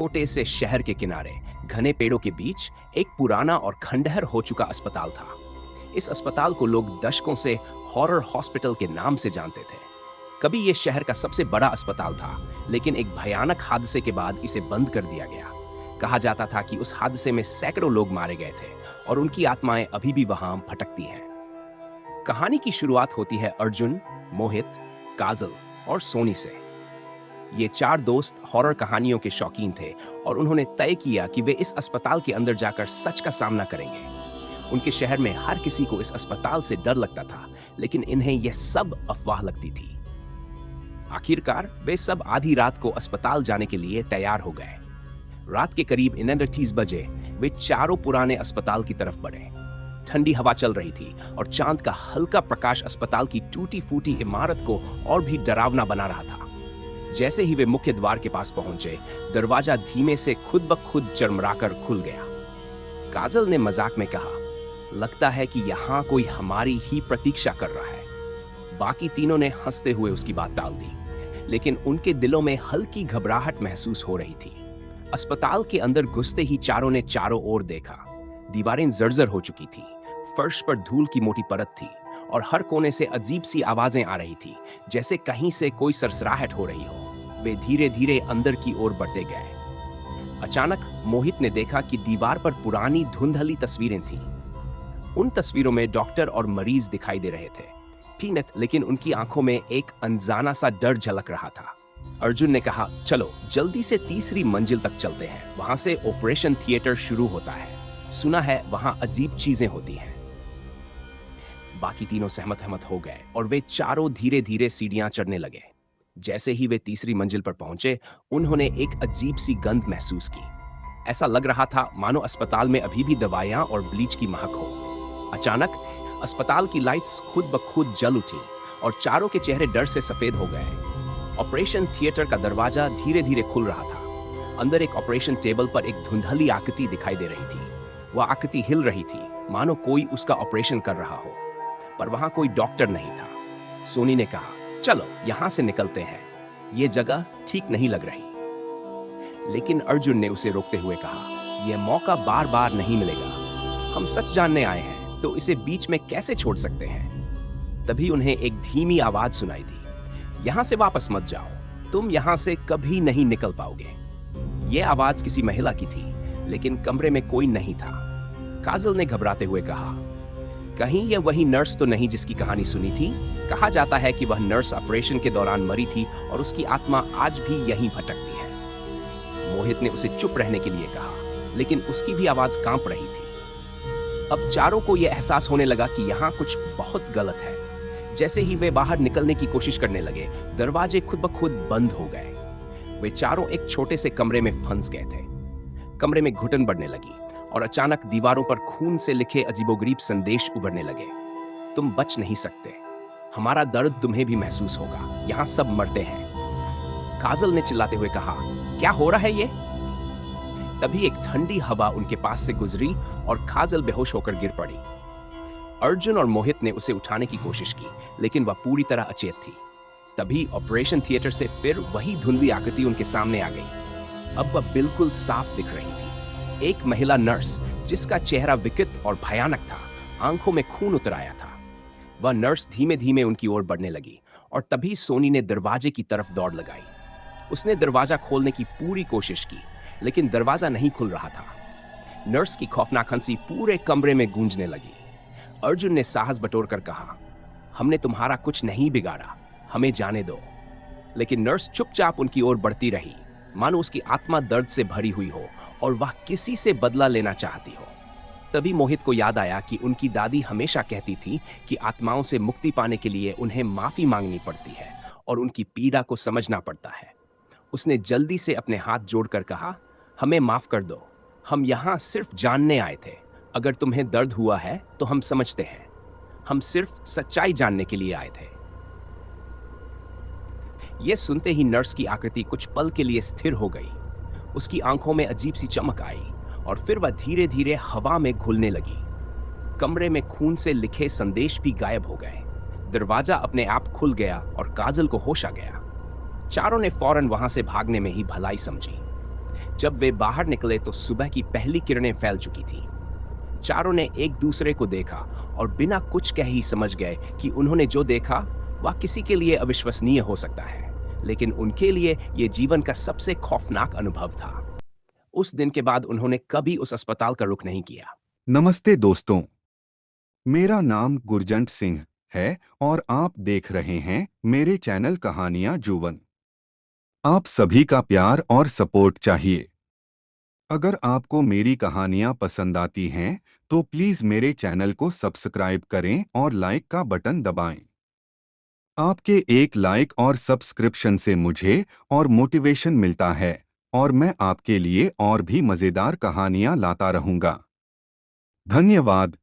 छोटे से शहर के किनारे घने पेड़ों के बीच एक पुराना और खंडहर हो चुका अस्पताल था। इस अस्पताल को लोग दशकों से हॉरर हॉस्पिटल के नाम से जानते थे। कभी यह शहर का सबसे बड़ा अस्पताल था, लेकिन एक भयानक हादसे के बाद इसे बंद कर दिया गया। कहा जाता था कि उस हादसे में सैकड़ों लोग मारे गए थे और उनकी आत्माएं अभी भी वहां भटकती हैं। कहानी की शुरुआत होती है अर्जुन, मोहित, काजल और सोनी से। ये चार दोस्त हॉरर कहानियों के शौकीन थे और उन्होंने तय किया कि वे इस अस्पताल के अंदर जाकर सच का सामना करेंगे। उनके शहर में हर किसी को इस अस्पताल से डर लगता था, लेकिन इन्हें यह सब अफवाह लगती थी। आखिरकार वे सब आधी रात को अस्पताल जाने के लिए तैयार हो गए। रात के करीब 29 बजे वे चारों पुराने अस्पताल की तरफ बढ़े। ठंडी हवा चल रही थी और चांद का हल्का प्रकाश अस्पताल की टूटी फूटी इमारत को और भी डरावना बना रहा था। जैसे ही वे मुख्य द्वार के पास पहुंचे, दरवाजा धीमे से खुद ब खुद चरमराकर खुल गया। काजल ने मजाक में कहा, लगता है कि यहां कोई हमारी ही प्रतीक्षा कर रहा है। बाकी तीनों ने हंसते हुए उसकी बात टाल दी, लेकिन उनके दिलों में हल्की घबराहट महसूस हो रही थी। अस्पताल के अंदर घुसते ही चारों ने चारों ओर देखा। दीवारें जर्जर हो चुकी थी, फर्श पर धूल की मोटी परत थी और हर कोने से अजीब सी आवाजें आ रही थी, जैसे कहीं से कोई सरसराहट हो रही हो। वे धीरे धीरे अंदर की ओर बढ़ते गए। अचानक मोहित ने देखा कि दीवार पर पुरानी धुंधली तस्वीरें थीं। उन तस्वीरों में डॉक्टर और मरीज दिखाई दे रहे थे, लेकिन उनकी आंखों में एक अनजाना सा डर झलक रहा था। अर्जुन ने कहा, चलो जल्दी से तीसरी मंजिल तक चलते हैं, वहां से ऑपरेशन थिएटर शुरू होता है। सुना है वहां अजीब चीजें होती हैं। बाकी तीनों सहमत हो गए और वे चारों धीरे धीरे सीढ़ियां चढ़ने लगे। जैसे ही वे तीसरी मंजिल पर पहुंचे, उन्होंने एक अजीब सी गंध महसूस की। ऐसा लग रहा था मानो अस्पताल में अभी भी दवाइयां और ब्लीच की महक हो। अचानक अस्पताल की लाइट्स खुद ब खुद जल उठी और चारों के चेहरे डर से सफेद हो गए। ऑपरेशन थिएटर का दरवाजा धीरे धीरे खुल रहा था। अंदर एक ऑपरेशन टेबल पर एक धुंधली आकृति दिखाई दे रही थी। वह आकृति हिल रही थी, मानो कोई उसका ऑपरेशन कर रहा हो, पर वहां कोई डॉक्टर नहीं था। सोनी ने कहा, चलो यहां से निकलते हैं, यह जगह ठीक नहीं लग रही। लेकिन अर्जुन ने उसे रोकते हुए कहा, यह मौका बार बार नहीं मिलेगा। हम सच जानने आए हैं, तो इसे बीच में कैसे छोड़ सकते हैं। तभी उन्हें एक धीमी आवाज सुनाई दी, यहां से वापस मत जाओ, तुम यहां से कभी नहीं निकल पाओगे। यह आवाज किसी महिला की थी, लेकिन कमरे में कोई नहीं था। काजल ने घबराते हुए कहा, कहीं यह वही नर्स तो नहीं जिसकी कहानी सुनी थी। कहा जाता है कि वह नर्स ऑपरेशन के दौरान मरी थी और उसकी आत्मा आज भी यहीं भटकती है। मोहित ने उसे चुप रहने के लिए कहा, लेकिन उसकी भी आवाज कांप रही थी। अब चारों को यह एहसास होने लगा कि यहाँ कुछ बहुत गलत है। जैसे ही वे बाहर निकलने की कोशिश करने लगे, दरवाजे खुद ब खुद बंद हो गए। वे चारों एक छोटे से कमरे में फंस गए थे। कमरे में घुटन बढ़ने लगी और अचानक दीवारों पर खून से लिखे अजीबोगरीब संदेश उभरने लगे। तुम बच नहीं सकते, हमारा दर्द तुम्हें भी महसूस होगा, यहाँ सब मरते हैं। काजल ने चिल्लाते हुए कहा, क्या हो रहा है ये? तभी एक ठंडी हवा उनके पास से गुजरी और काजल बेहोश होकर गिर पड़ी। अर्जुन और मोहित ने उसे उठाने की कोशिश की, लेकिन वह पूरी तरह अचेत थी। तभी ऑपरेशन थिएटर से फिर वही धुंधली आकृति उनके सामने आ गई। अब वह बिल्कुल साफ दिख रही थी। एक महिला नर्स, जिसका चेहरा विकृत और भयानक था, आंखों में खून उतर आया था। वह नर्स धीमे धीमे उनकी ओर बढ़ने लगी और तभी सोनी ने दरवाजे की तरफ दौड़ लगाई। उसने दरवाजा खोलने की पूरी कोशिश की, लेकिन दरवाजा नहीं खुल रहा था। नर्स की खौफनाक हंसी पूरे कमरे में गूंजने लगी। अर्जुन ने साहस बटोरकर कहा, हमने तुम्हारा कुछ नहीं बिगाड़ा, हमें जाने दो। लेकिन नर्स चुपचाप उनकी ओर बढ़ती रही, मानो उसकी आत्मा दर्द से भरी हुई हो और वह किसी से बदला लेना चाहती हो। तभी मोहित को याद आया कि उनकी दादी हमेशा कहती थी कि आत्माओं से मुक्ति पाने के लिए उन्हें माफी मांगनी पड़ती है और उनकी पीड़ा को समझना पड़ता है। उसने जल्दी से अपने हाथ जोड़कर कहा, हमें माफ कर दो, हम यहाँ सिर्फ जानने आए थे। अगर तुम्हें दर्द हुआ है तो हम समझते हैं, हम सिर्फ सच्चाई जानने के लिए आए थे। यह सुनते ही नर्स की आकृति कुछ पल के लिए स्थिर हो गई। उसकी आंखों में अजीब सी चमक आई और फिर वह धीरे धीरे हवा में घुलने लगी। कमरे में खून से लिखे संदेश भी गायब हो गए। दरवाजा अपने आप खुल गया और काजल को होश आ गया। चारों ने फौरन वहां से भागने में ही भलाई समझी। जब वे बाहर निकले तो सुबह की पहली किरणें फैल चुकी थीं। चारों ने एक दूसरे को देखा और बिना कुछ कहे ही समझ गए कि उन्होंने जो देखा वह किसी के लिए अविश्वसनीय हो सकता है, लेकिन उनके लिए यह जीवन का सबसे खौफनाक अनुभव था। उस दिन के बाद उन्होंने कभी उस अस्पताल का रुख नहीं किया। नमस्ते दोस्तों, मेरा नाम गुरजंट सिंह है और आप देख रहे हैं मेरे चैनल कहानियां जुवन। आप सभी का प्यार और सपोर्ट चाहिए। अगर आपको मेरी कहानियां पसंद आती हैं तो प्लीज़ मेरे चैनल को सब्सक्राइब करें और लाइक का बटन दबाएं। आपके एक लाइक और सब्सक्रिप्शन से मुझे और मोटिवेशन मिलता है और मैं आपके लिए और भी मज़ेदार कहानियां लाता रहूंगा। धन्यवाद।